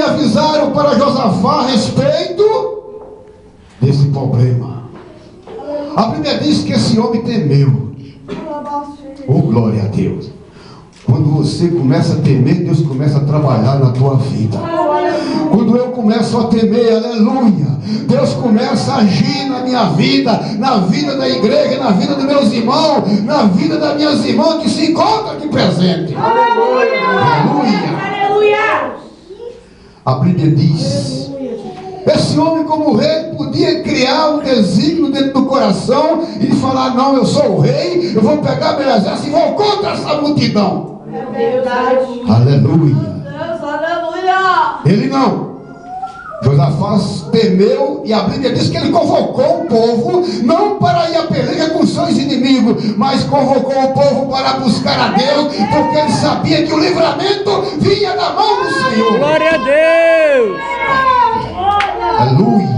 avisaram para Josafá a respeito desse problema. A Bíblia diz que esse homem temeu. Oh, glória a Deus. Quando você começa a temer, Deus começa a trabalhar na tua vida. Quando eu começo a temer, aleluia, Deus começa a agir na minha vida, na vida da igreja, na vida dos meus irmãos, na vida das minhas irmãs que se encontram aqui presentes. Aleluia! Aleluia! A Bíblia diz: esse homem, como rei, podia criar um desígnio dentro do coração e falar: não, eu sou o rei, eu vou pegar meu exército e vou contra essa multidão. É verdade. Aleluia. Deus, aleluia. Ele não. Josafá temeu, e a Bíblia diz que ele convocou o povo, não para ir a peleja com seus inimigos, mas convocou o povo para buscar a Deus, porque ele sabia que o livramento vinha da mão do Senhor. Glória a Deus! Aleluia.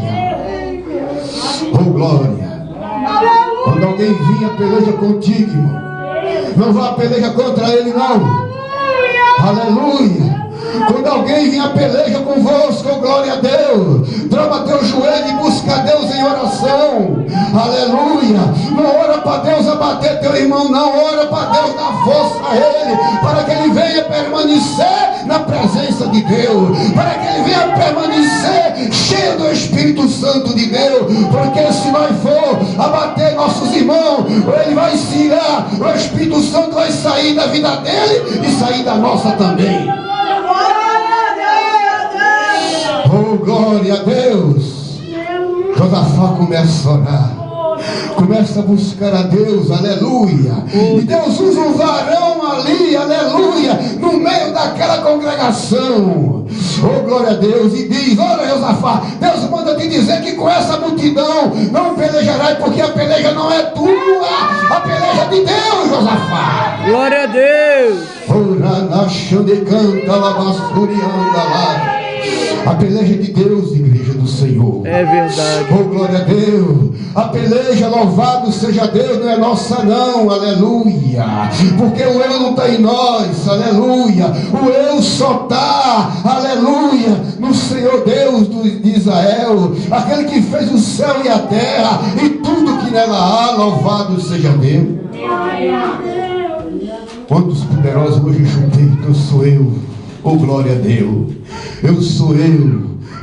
Oh, glória. Quando alguém vinha a peleja contigo, irmão, não vá a peleja contra ele, não. Aleluia. Quando alguém vinha a peleja convosco, oh, glória a Deus, trava teu joelho e busca a Deus em oração. Aleluia. Não ora para Deus abater teu irmão, não. Ora para Deus dar força a ele, para que ele venha permanecer na presença de Deus, para que ele venha permanecer cheio do Espírito Santo de Deus. Porque se nós for abater nossos irmãos, ele vai se irar, o Espírito Santo vai sair da vida dele e sair da nossa também. Oh, glória a Deus. Josafá começa a orar, começa a buscar a Deus, aleluia. E Deus usa um varão ali, aleluia, no meio daquela congregação. Oh, glória a Deus. E diz: olha, Josafá, Deus manda te dizer que com essa multidão não pelejarás, porque a peleja não é tua, a peleja é de Deus, Josafá. Glória a Deus. Ora na xande canta la basturianda lá. A peleja de Deus, igreja do Senhor. É verdade. Oh, glória a Deus. A peleja, louvado seja Deus, não é nossa não, aleluia. Porque o eu não está em nós, aleluia. O eu só está, aleluia, no Senhor Deus de Israel, aquele que fez o céu e a terra e tudo que nela há, louvado seja Deus. Quantos poderosos hoje chutei, eu sou eu. Oh, glória a Deus. Eu sou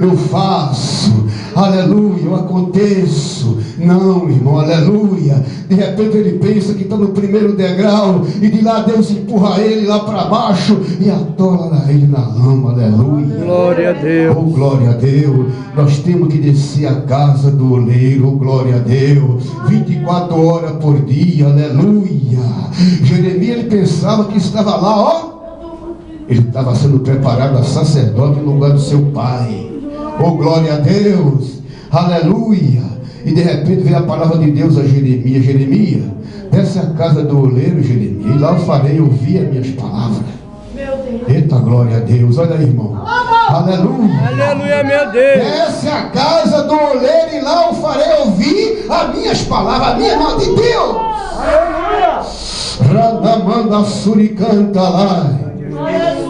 eu faço, aleluia, eu aconteço. Não, irmão, aleluia. De repente ele pensa que está no primeiro degrau, e de lá Deus empurra ele lá para baixo e atola ele na lama, aleluia. Glória a Deus. Oh, glória a Deus. Nós temos que descer a casa do oleiro, oh, glória a Deus, 24 horas por dia, aleluia. Jeremias, ele pensava que estava lá, ó, ele estava sendo preparado a sacerdote no lugar do seu pai. Oh, glória a Deus, aleluia. E de repente veio a palavra de Deus a Jeremias: Jeremias, desce a casa do oleiro, Jeremias, e lá eu farei ouvir as minhas palavras. Eita, glória a Deus. Olha aí, irmão, aleluia. Aleluia, meu Deus. Desce a casa do oleiro e lá eu farei ouvir as minhas palavras, a minha mão de Deus. Radamanda suricanta lá.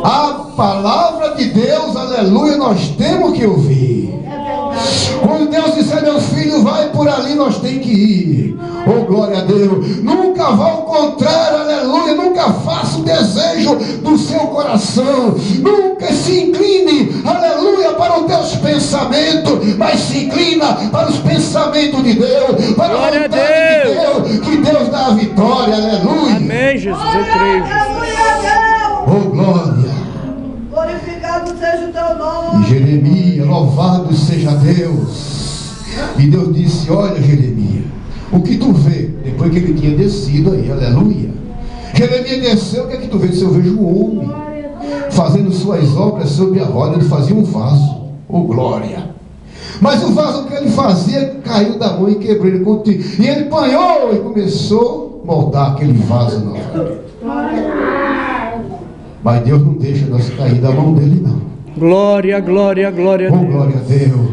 A palavra de Deus, aleluia, nós temos que ouvir. Quando Deus disser: meu filho, vai por ali, nós temos que ir. Oh, glória a Deus. Nunca vá ao contrário, aleluia. Nunca faça o desejo do seu coração. Nunca se incline, aleluia, para os teus pensamentos, mas se inclina para os pensamentos de Deus, para a vontade de Deus, que Deus dá a vitória, aleluia. Amém, Jesus, eu creio. Oh, glória. Glorificado seja o teu nome. E Jeremias, louvado seja Deus. E Deus disse: olha, Jeremias, o que tu vê? Depois que ele tinha descido aí, aleluia. Jeremias desceu, o que é que tu vê? Eu vejo um homem fazendo suas obras sobre a roda. Ele fazia um vaso. Oh, glória. Mas o vaso que ele fazia caiu da mão e quebrou ele. E ele apanhou e começou a moldar aquele vaso novamente. Mas Deus não deixa nós cair da mão dele, não. Glória, glória, glória a Oh, Deus. glória a Deus.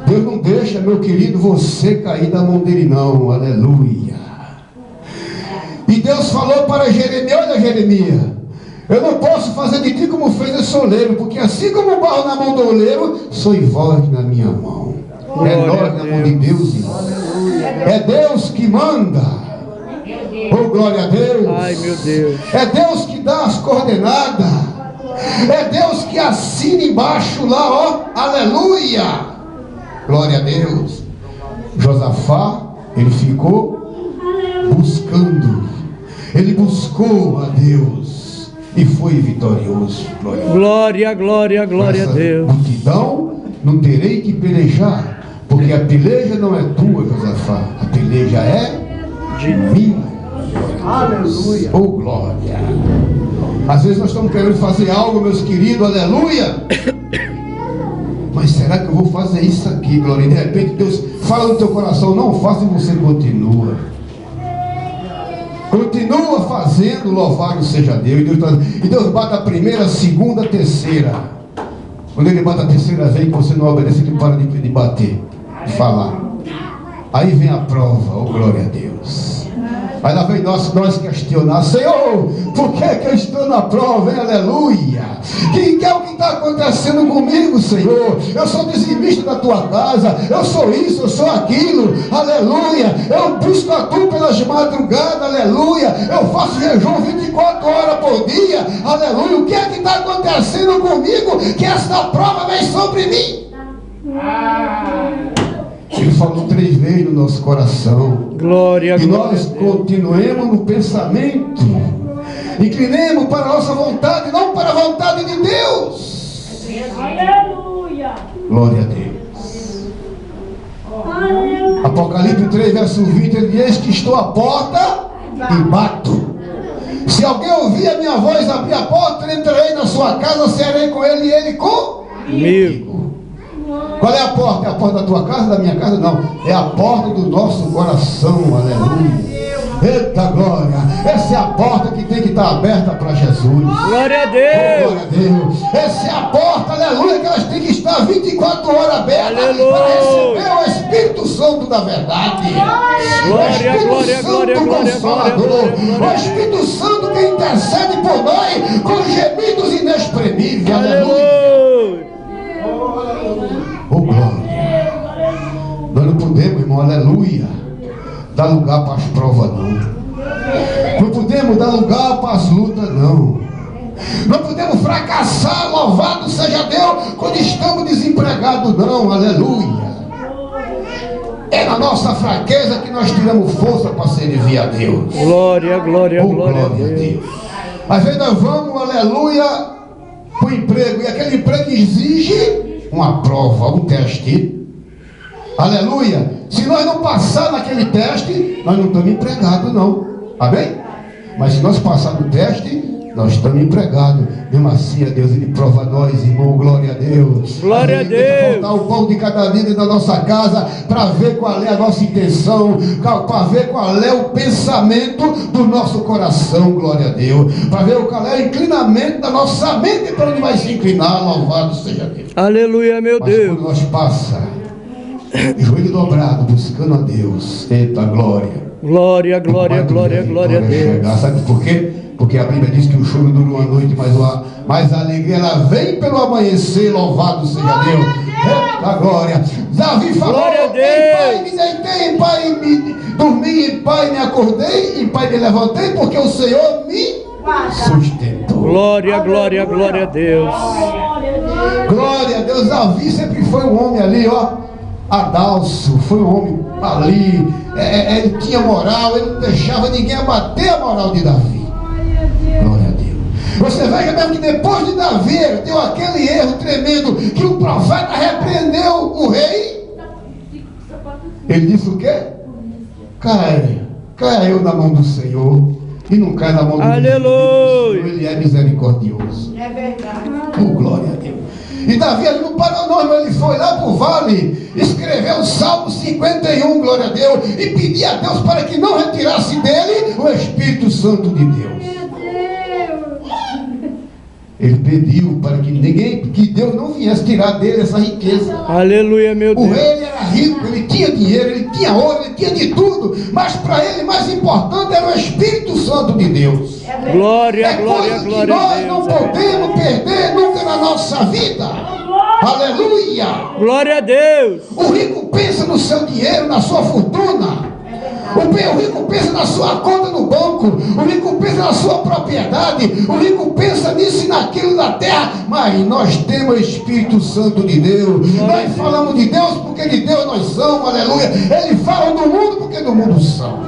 Deus não deixa, meu querido, você cair da mão dele, não. Aleluia. E Deus falou para Jeremias: olha, Jeremias, Eu não posso fazer de ti como fez esse oleiro, porque assim como o barro na mão do oleiro, sou vós na minha mão. É nós na mão de Deus, irmão. É Deus que manda. Oh, glória a Deus. Ai, meu Deus. É Deus que dá as coordenadas. É Deus que assina embaixo lá, ó. Aleluia. Glória a Deus. Josafá, ele ficou buscando. Ele buscou a Deus e foi vitorioso. Glória, glória, glória a Deus. Multidão, não terei que pelejar, porque a peleja não é tua, Josafá. A peleja é de mim. Aleluia. Oh, glória. Às vezes nós estamos querendo fazer algo, meus queridos, aleluia. Mas será que eu vou fazer isso aqui, glória? E de repente Deus fala no teu coração, não faça, e você continua. Continua fazendo, louvado seja Deus. E Deus bate a primeira, a segunda, a terceira. Quando Ele bate a terceira vez que você não obedece, Ele para de bater, de falar. Aí vem a prova, oh glória a Deus. Aí lá vem nós questionar, Senhor, por que eu estou na prova, hein? Aleluia. Que é o que está acontecendo comigo, Senhor? Eu sou dizimista da tua casa, eu sou isso, eu sou aquilo, aleluia. Eu busco a tu pelas madrugadas, aleluia. Eu faço jejum 24 horas por dia, aleluia. O que é que está acontecendo comigo? Que essa prova vem sobre mim. Ele falou 3 vezes no nosso coração. Glória, e glória. nós continuemos no pensamento. Inclinemos para a nossa vontade, não para a vontade de Deus. Aleluia. Glória a Deus. Apocalipse 3, verso 20, ele diz: eis que estou à porta e bato. Se alguém ouvir a minha voz, abrir a porta, entrarei na sua casa, serei com ele e ele comigo. Qual é a porta? É a porta da tua casa, da minha casa? Não. É a porta do nosso coração. Aleluia. Eita glória. Essa é a porta que tem que estar aberta para Jesus. Glória a Deus. Oh, glória a Deus. Essa é a porta, aleluia, que elas têm que estar 24 horas abertas, aleluia, para receber o Espírito Santo da verdade. Glória, glória, glória, glória, glória. O Espírito Santo que intercede por nós com gemidos inexprimíveis. Aleluia. Oh glória. Nós não podemos, irmão, aleluia, dar lugar para as provas, não. Não podemos dar lugar para as lutas, não. Não podemos fracassar, louvado seja Deus, quando estamos desempregados, não, aleluia. É na nossa fraqueza que nós tiramos força para servir a Deus. Glória, glória, oh, glória a Deus. Às vezes nós vamos, aleluia, para o emprego, e aquele emprego exige uma prova, um teste. Aleluia. Se nós não passar naquele teste, nós não estamos empregados, não. Amém? Mas se nós passar no teste, nós estamos empregados. Mesmo assim, a Deus, Ele prova nós, irmão. Glória a Deus. Glória a Deus. Faltar o pão de cada dia da nossa casa, para ver qual é a nossa intenção, para ver qual é o pensamento do nosso coração. Glória a Deus. Para ver qual é o inclinamento da nossa mente, para onde vai se inclinar. Louvado seja Deus. Aleluia, meu Mas Deus. quando nós passa, joelho dobrado, buscando a Deus. Eita glória. Glória, glória, glória, glória a Deus. Chegar. Sabe por quê? Porque a Bíblia diz que o choro dura uma noite, mas a alegria ela vem pelo amanhecer. Louvado seja Deus. Eita glória. Davi falou: glória a Deus. Em pai me deitei, em pai me dormi, em pai me acordei, em pai me levantei, porque o Senhor me sustentou. Glória, glória, glória a Deus. Glória a Deus. Davi sempre foi um homem ali, ó, Adalso, foi um homem ali, ele tinha moral, ele não deixava ninguém abater a moral de Davi. Glória a Deus. Você veja mesmo que depois de Davi deu aquele erro tremendo, que o profeta repreendeu o rei. Ele disse o quê? Caia eu na mão do Senhor, e não cai na mão do aleluia. Ele é misericordioso. É verdade. Glória a Deus. E Davi ele não parou não, mas ele foi lá para o vale, escreveu o Salmo 51, glória a Deus, e pediu a Deus para que não retirasse dele o Espírito Santo de Deus. Ele pediu para que Deus não viesse tirar dele essa riqueza. Aleluia, meu Deus. O rei ele era rico, ele tinha dinheiro, ele tinha ouro, ele ele tinha de tudo, mas para ele mais importante era o Espírito Santo de Deus. Glória, É glória, coisa que glória a nós Deus. não podemos perder nunca na nossa vida. Aleluia! Glória a Deus. O rico pensa no seu dinheiro, na sua fortuna. O rico pensa na sua conta no banco. O rico pensa na sua propriedade. O rico pensa nisso e naquilo da terra. Mas nós temos o Espírito Santo de Deus. Nós falamos de Deus porque de Deus nós somos. Aleluia! Ele fala do mundo porque do mundo são.